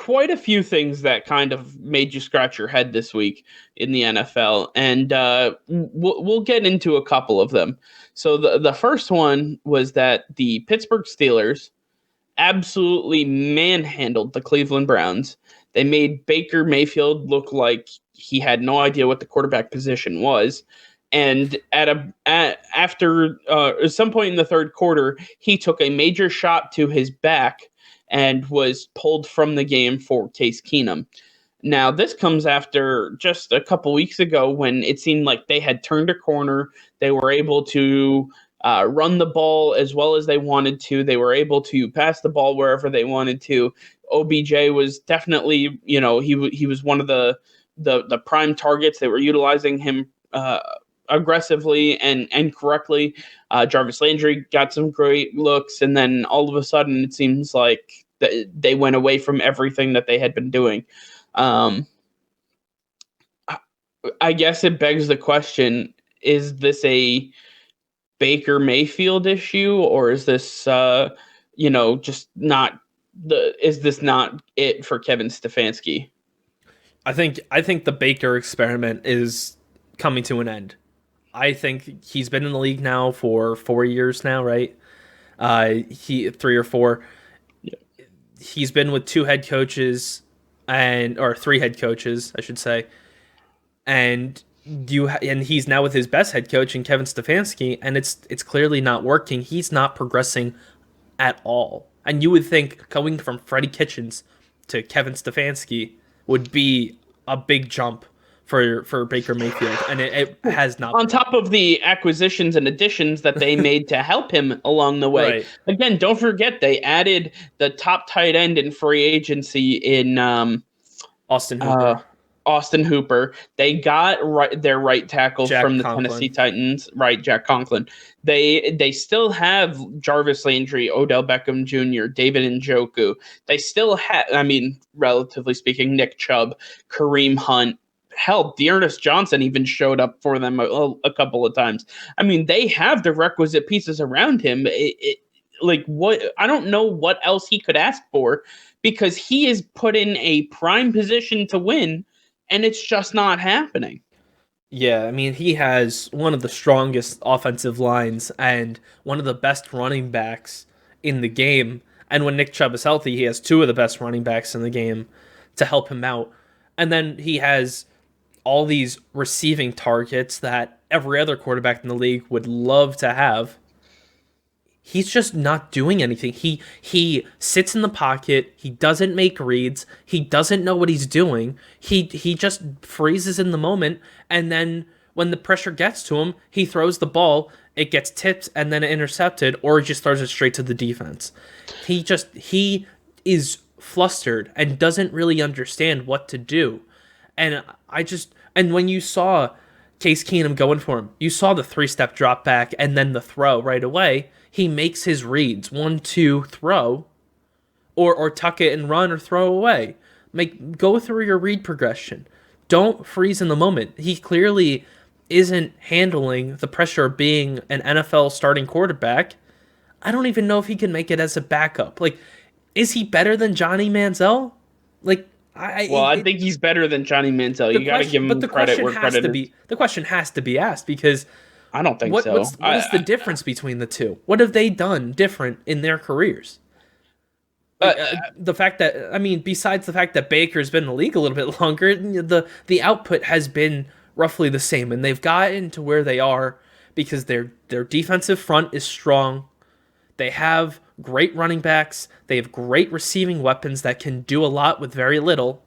quite a few things that kind of made you scratch your head this week in the NFL, and we'll get into a couple of them. So the first one was that the Pittsburgh Steelers absolutely manhandled the Cleveland Browns. They made Baker Mayfield look like he had no idea what the quarterback position was. And after some point in the third quarter, he took a major shot to his back and was pulled from the game for Case Keenum. Now, this comes after just a couple weeks ago when it seemed like they had turned a corner. They were able to run the ball as well as they wanted to. They were able to pass the ball wherever they wanted to. OBJ was definitely, he was one of the prime targets. They were utilizing him aggressively and correctly. Jarvis Landry got some great looks, and then all of a sudden it seems like they went away from everything that they had been doing. I guess it begs the question, is this a Baker Mayfield issue, or is this just not is this not it for Kevin Stefanski? I think the Baker experiment is coming to an end. I think he's been in the league now for 4 years now, right? He 3 or 4. Yeah. He's been with 2 head coaches or 3 head coaches, I should say. And he's now with his best head coach in Kevin Stefanski, and it's clearly not working. He's not progressing at all. And you would think going from Freddie Kitchens to Kevin Stefanski would be a big jump for Baker Mayfield, and it has not. On top of the acquisitions and additions that they made to help him along the way. Right. Again, don't forget they added the top tight end in free agency in Austin Hooper. They got their right tackle from the Tennessee Titans, right, Jack Conklin. They still have Jarvis Landry, Odell Beckham Jr., David Njoku. They still have, relatively speaking, Nick Chubb, Kareem Hunt. Hell, Dearness Johnson even showed up for them a couple of times. They have the requisite pieces around him. What I don't know what else he could ask for, because he is put in a prime position to win, and it's just not happening. Yeah, he has one of the strongest offensive lines and one of the best running backs in the game. And when Nick Chubb is healthy, he has 2 of the best running backs in the game to help him out. And then he has all these receiving targets that every other quarterback in the league would love to have. He's just not doing anything. He sits in the pocket. He doesn't make reads. He doesn't know what he's doing. He just freezes in the moment, and then when the pressure gets to him, he throws the ball. It gets tipped and then intercepted, or he just throws it straight to the defense. He is flustered and doesn't really understand what to do. And when you saw Case Keenum going for him, you saw the 3-step drop back and then the throw right away. He makes his reads 1, 2, throw, or tuck it and run or throw away. Go through your read progression. Don't freeze in the moment. He clearly isn't handling the pressure of being an NFL starting quarterback. I don't even know if he can make it as a backup. Is he better than Johnny Manziel? I think he's better than Johnny Manziel. You got to give him credit where credit is. The question has to be asked, because I don't think so. What is the difference between the two? What have they done different in their careers? The fact that, besides the fact that Baker's been in the league a little bit longer, the output has been roughly the same, and they've gotten to where they are because their defensive front is strong. They have great running backs. They have great receiving weapons that can do a lot with very little.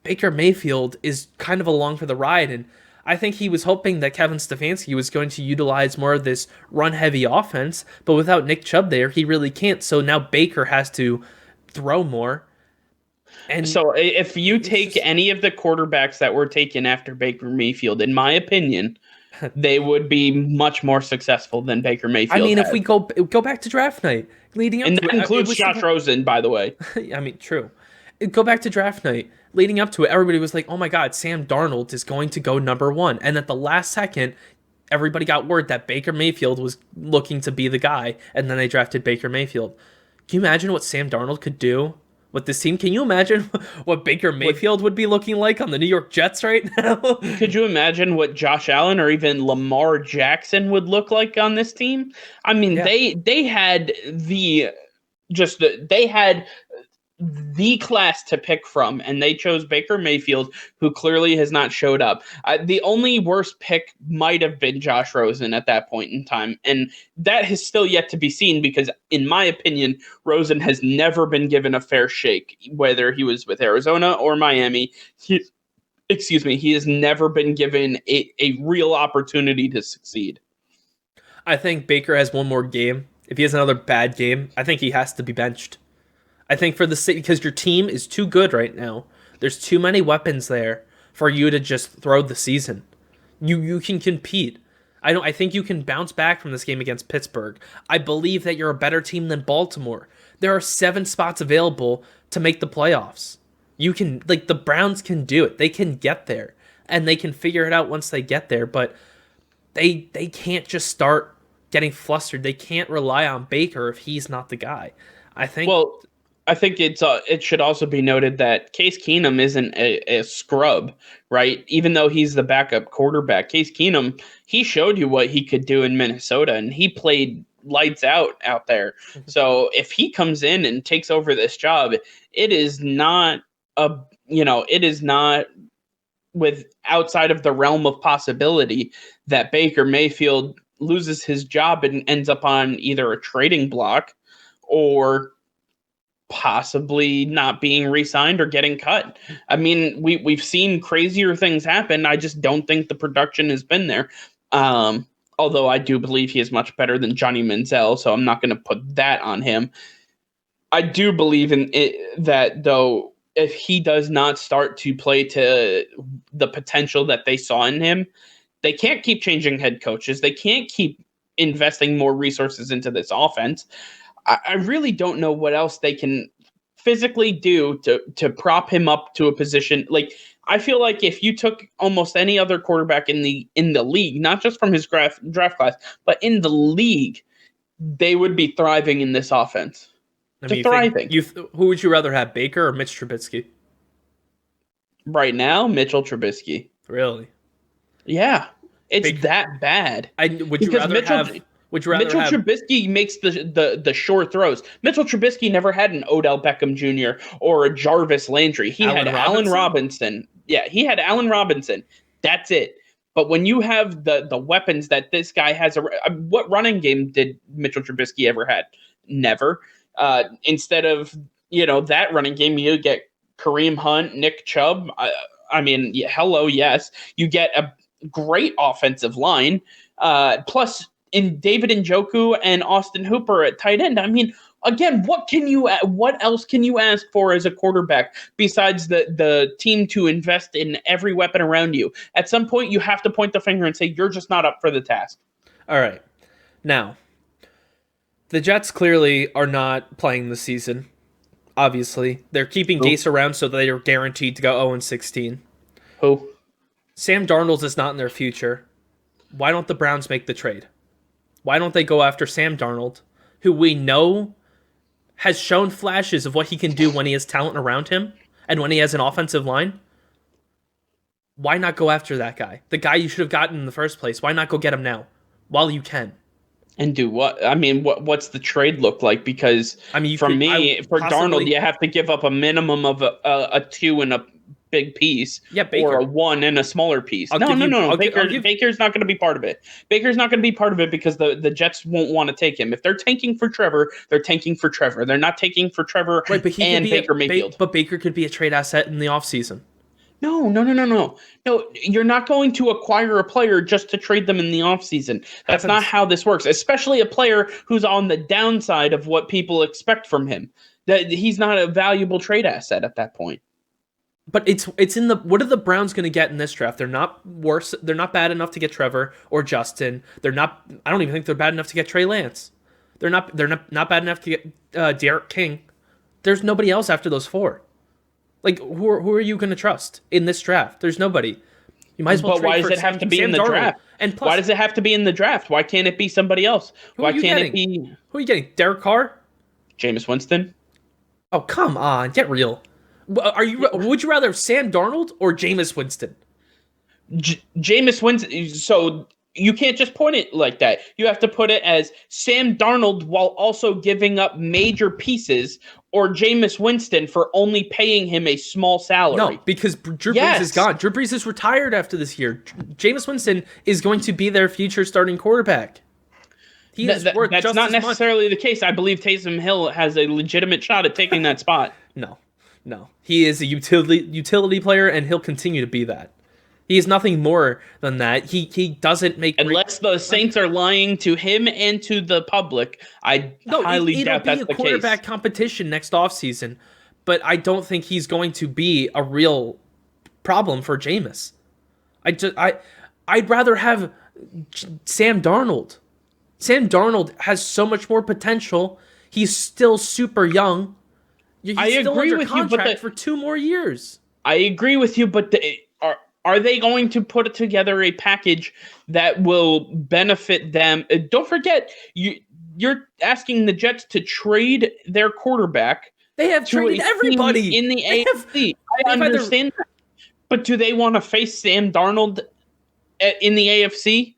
Baker Mayfield is kind of along for the ride, and I think he was hoping that Kevin Stefanski was going to utilize more of this run-heavy offense, but without Nick Chubb there, he really can't. So now Baker has to throw more. And so if you take any of the quarterbacks that were taken after Baker Mayfield, in my opinion, they would be much more successful than Baker Mayfield. If we go back to draft night, leading up and to that includes Josh Rosen, by the way. True. Go back to draft night. Leading up to it, everybody was like, oh my God, Sam Darnold is going to go number 1. And at the last second, everybody got word that Baker Mayfield was looking to be the guy, and then they drafted Baker Mayfield. Can you imagine what Sam Darnold could do with this team. Can you imagine what Baker Mayfield would be looking like on the New York Jets right now? Could you imagine what Josh Allen or even Lamar Jackson would look like on this team? I mean, Yeah. they had they had the class to pick from, and they chose Baker Mayfield, who clearly has not showed up. The only worst pick might have been Josh Rosen at that point in time, and that has still yet to be seen because, in my opinion, Rosen has never been given a fair shake, whether he was with Arizona or Miami. He has never been given a real opportunity to succeed. I think Baker has one more game. If he has another bad game, I think he has to be benched. I think because your team is too good right now. There's too many weapons there for you to just throw the season. You can compete. I think you can bounce back from this game against Pittsburgh. I believe that you're a better team than Baltimore. There are 7 spots available to make the playoffs. You can, the Browns can do it. They can get there, and they can figure it out once they get there, but they can't just start getting flustered. They can't rely on Baker if he's not the guy. I think it should also be noted that Case Keenum isn't a scrub, right? Even though he's the backup quarterback, Case Keenum, he showed you what he could do in Minnesota, and he played lights out there. So if he comes in and takes over this job, it is not with outside of the realm of possibility that Baker Mayfield loses his job and ends up on either a trading block or possibly not being re-signed or getting cut. I mean, we've seen crazier things happen. I just don't think the production has been there. Although I do believe he is much better than Johnny Manziel, so I'm not going to put that on him. I do believe in it that, though, if he does not start to play to the potential that they saw in him, they can't keep changing head coaches. They can't keep investing more resources into this offense. I really don't know what else they can physically do to prop him up to a position. Like, I feel like if you took almost any other quarterback in the league, not just from his draft class, but in the league, they would be thriving in this offense. Thriving. Who would you rather have, Baker or Mitch Trubisky? Right now, Mitchell Trubisky. Really? Yeah, it's that bad. Mitchell Trubisky makes the short throws. Mitchell Trubisky never had an Odell Beckham Jr. or a Jarvis Landry. He had Allen Robinson. Yeah, he had Allen Robinson. That's it. But when you have the weapons that this guy has, what running game did Mitchell Trubisky ever had? Never. Instead of that running game, you get Kareem Hunt, Nick Chubb. Yes. You get a great offensive line. Plus, in David Njoku and Austin Hooper at tight end. I mean, again, what else can you ask for as a quarterback besides the team to invest in every weapon around you? At some point, you have to point the finger and say, you're just not up for the task. All right. Now, the Jets clearly are not playing the season. Obviously, they're keeping Gase around so they are guaranteed to go 0-16. Who? Sam Darnold is not in their future. Why don't the Browns make the trade? Why don't they go after Sam Darnold, who we know has shown flashes of what he can do when he has talent around him and when he has an offensive line? Why not go after that guy? The guy you should have gotten in the first place. Why not go get him now while you can? And do what? I mean, what's the trade look like? Because for Darnold, you have to give up a minimum of a 2 and a big piece, or a 1 and a smaller piece. No. Baker's not going to be part of it. Baker's not going to be part of it because the Jets won't want to take him. If they're tanking for Trevor, they're tanking for Trevor. They're not taking for Trevor and Baker Mayfield. But Baker could be a trade asset in the offseason. No. You're not going to acquire a player just to trade them in the offseason. That's not how this works, especially a player who's on the downside of what people expect from him. That he's not a valuable trade asset at that point. But it's in the what are the Browns going to get in this draft? They're not worse. They're not bad enough to get Trevor or Justin. They're not. I don't even think they're bad enough to get Trey Lance. They're not bad enough to get Derek King. There's nobody else after those 4. Like who are you going to trust in this draft? There's nobody. You might as well. But why does it have to be in the draft? And plus, why does it have to be in the draft? Why can't it be somebody else? Why can't it be? Who are you getting? Derek Carr? Jameis Winston? Oh, come on, get real. Would you rather have Sam Darnold or Jameis Winston? Jameis Winston. So you can't just put it like that. You have to put it as Sam Darnold while also giving up major pieces, or Jameis Winston for only paying him a small salary. No, because Drew Brees is gone. Drew Brees is retired after this year. Jameis Winston is going to be their future starting quarterback. He is worth that's just not as necessarily much. the case. I believe Taysom Hill has a legitimate shot at taking that spot. No. He is a utility player, and he'll continue to be that. He is nothing more than that. He doesn't make unless the Saints are lying to him and to the public. I highly doubt that's the case. It'll be a quarterback competition next offseason, but I don't think he's going to be a real problem for Jameis. I'd rather have Sam Darnold. Sam Darnold has so much more potential. He's still super young. He's still under contract for 2 more years. I agree with you, but are they going to put together a package that will benefit them? Don't forget, you're asking the Jets to trade their quarterback. They have traded everybody in the AFC. I understand that. But do they want to face Sam Darnold in the AFC?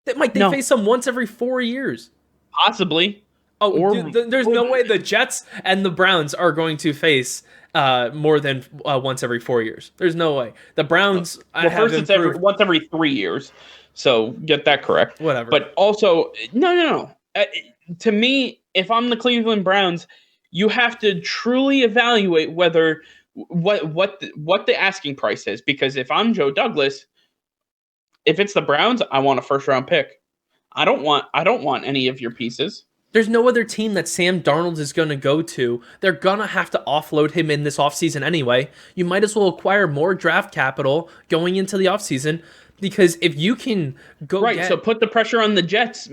They face him once every 4 years. Possibly. There's no way the Jets and the Browns are going to face more than once every 4 years. There's no way. The Browns first it's once every 3 years. So get that correct. Whatever. But also, no. To me, if I'm the Cleveland Browns, you have to truly evaluate whether what the asking price is. Because if I'm Joe Douglas, if it's the Browns, I want a first round pick. I don't want any of your pieces. There's no other team that Sam Darnold is going to go to. They're going to have to offload him in this offseason anyway. You might as well acquire more draft capital going into the offseason, because if you can go so put the pressure on the Jets.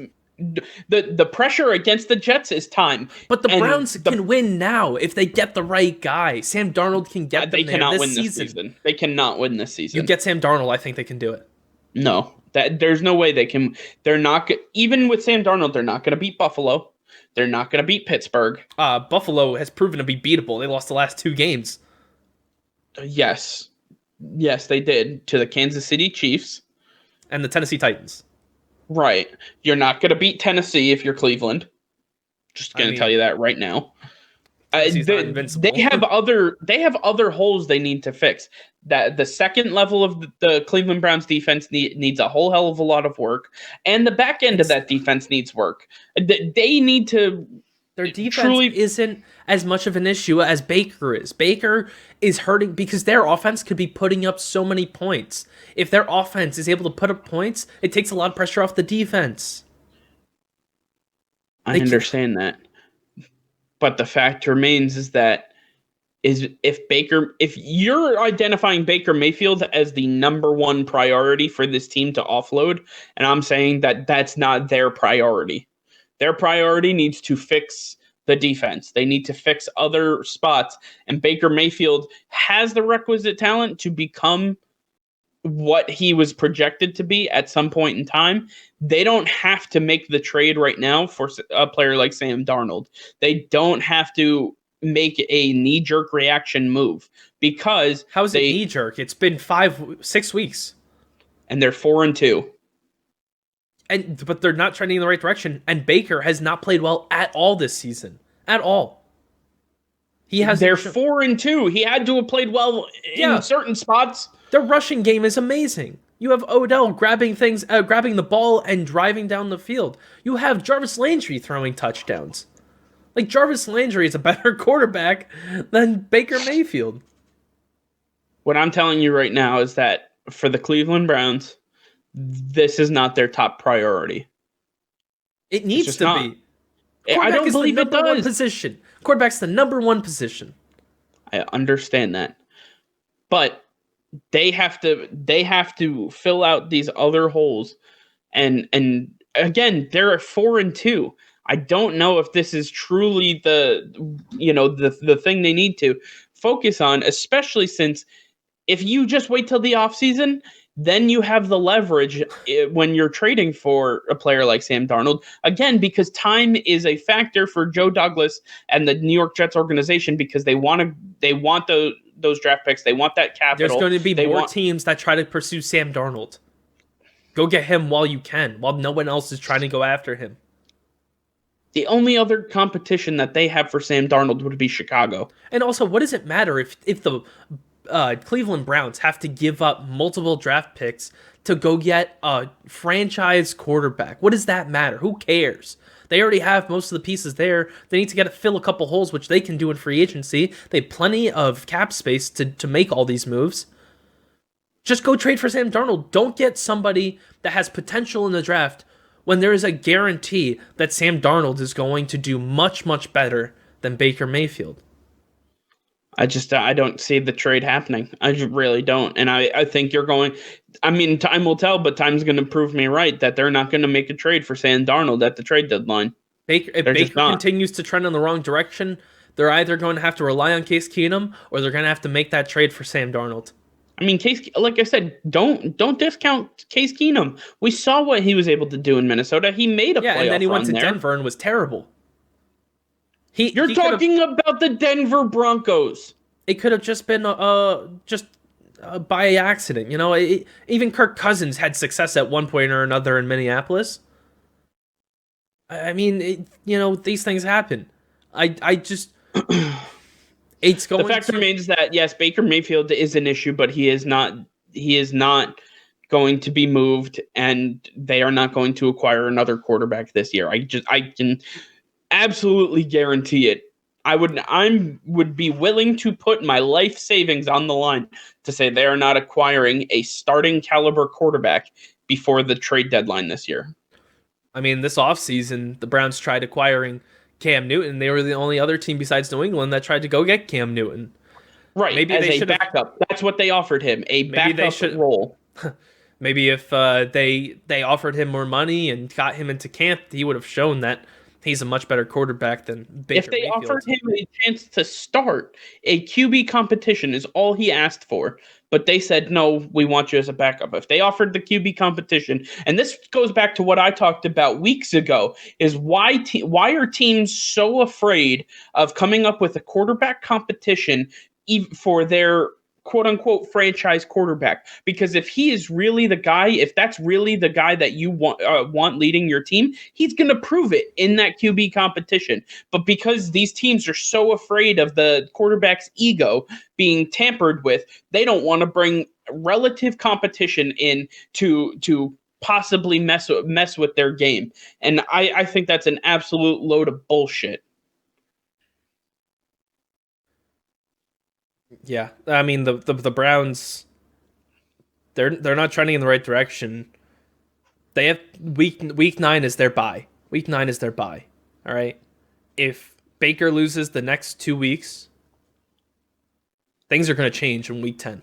The pressure against the Jets is time. But the Browns can win now if they get the right guy. Sam Darnold can get them there. They cannot win this season. They cannot win this season. You get Sam Darnold, I think they can do it. No. There's no way they can. They're not. Even with Sam Darnold, they're not going to beat Buffalo. They're not going to beat Pittsburgh. Buffalo has proven to be beatable. They lost the last 2 games. Yes, they did, to the Kansas City Chiefs and the Tennessee Titans. Right. You're not going to beat Tennessee if you're Cleveland. Just going to tell you that right now. They have other holes they need to fix. That the second level of the Cleveland Browns defense needs a whole hell of a lot of work, and the back end of that defense needs work. They need to. Their defense isn't as much of an issue as Baker is. Baker is hurting because their offense could be putting up so many points. If their offense is able to put up points, it takes a lot of pressure off the defense. I understand that. But the fact remains is that if you're identifying Baker Mayfield as the number one priority for this team to offload, and I'm saying that that's not their priority. Their priority needs to fix the defense. They need to fix other spots. And Baker Mayfield has the requisite talent to become what he was projected to be at some point in time. They don't have to make the trade right now for a player like Sam Darnold. They don't have to make a knee-jerk reaction move, because how's it knee-jerk? It's been 5-6 weeks. And they're 4-2. But they're not trending in the right direction. And Baker has not played well at all this season. At all. They're 4-2. He had to have played well in certain spots. Their rushing game is amazing. You have Odell grabbing the ball and driving down the field. You have Jarvis Landry throwing touchdowns. Like, Jarvis Landry is a better quarterback than Baker Mayfield. What I'm telling you right now is that for the Cleveland Browns, this is not their top priority. It needs to be. I don't believe it does. Position. Quarterback's the number 1 position. I understand that. But they have to fill out these other holes. And again, they're at 4-2. I don't know if this is truly the thing they need to focus on, especially since if you just wait till the offseason, then you have the leverage when you're trading for a player like Sam Darnold. Again, because time is a factor for Joe Douglas and the New York Jets organization, because they want those draft picks. They want that There's capital. going to be more teams that try to pursue Sam Darnold. Go get him while you can, while no one else is trying to go after him. The only other competition that they have for Sam Darnold would be Chicago. And also, what does it matter if the Cleveland Browns have to give up multiple draft picks to go get a franchise quarterback? What does that matter? Who cares? They already have most of the pieces there. They need to fill a couple holes, which they can do in free agency. They have plenty of cap space to make all these moves. Just go trade for Sam Darnold. Don't get somebody that has potential in the draft when there is a guarantee that Sam Darnold is going to do much, much better than Baker Mayfield. I don't see the trade happening. I really don't. And I think time will tell, but time's going to prove me right that they're not going to make a trade for Sam Darnold at the trade deadline. If Baker continues to trend in the wrong direction, they're either going to have to rely on Case Keenum or they're going to have to make that trade for Sam Darnold. I mean, like I said, don't discount Case Keenum. We saw what he was able to do in Minnesota. He made a playoff run there. And then he went to Denver and was terrible. You're talking about the Denver Broncos. It could have just been by accident. Even Kirk Cousins had success at one point or another in Minneapolis. I mean, these things happen. I just... The fact remains that, yes, Baker Mayfield is an issue, but he is not going to be moved, and they are not going to acquire another quarterback this year. I can absolutely guarantee it. I would be willing to put my life savings on the line to say they are not acquiring a starting caliber quarterback before the trade deadline this year. I mean, this offseason, the Browns tried acquiring Cam Newton. They were the only other team besides New England that tried to go get Cam Newton. Right, maybe as a backup. That's what they offered him, a backup role. Maybe if they offered him more money and got him into camp, he would have shown that he's a much better quarterback than Baker If they Mayfield. offered him a chance to start, a QB competition is all he asked for. But they said, no, we want you as a backup. If they offered the QB competition, and this goes back to what I talked about weeks ago, is why are teams so afraid of coming up with a quarterback competition for their quote-unquote franchise quarterback? Because if he is really the guy, if that's really the guy that you want leading your team, he's going to prove it in that QB competition. But because these teams are so afraid of the quarterback's ego being tampered with, they don't want to bring relative competition in to possibly mess with their game. And I think that's an absolute load of bullshit. Yeah, I mean the Browns, they're not trending in the right direction. They have week 9 is their bye. Week 9 is their bye. All right. If Baker loses the next 2 weeks, things are going to change in week 10.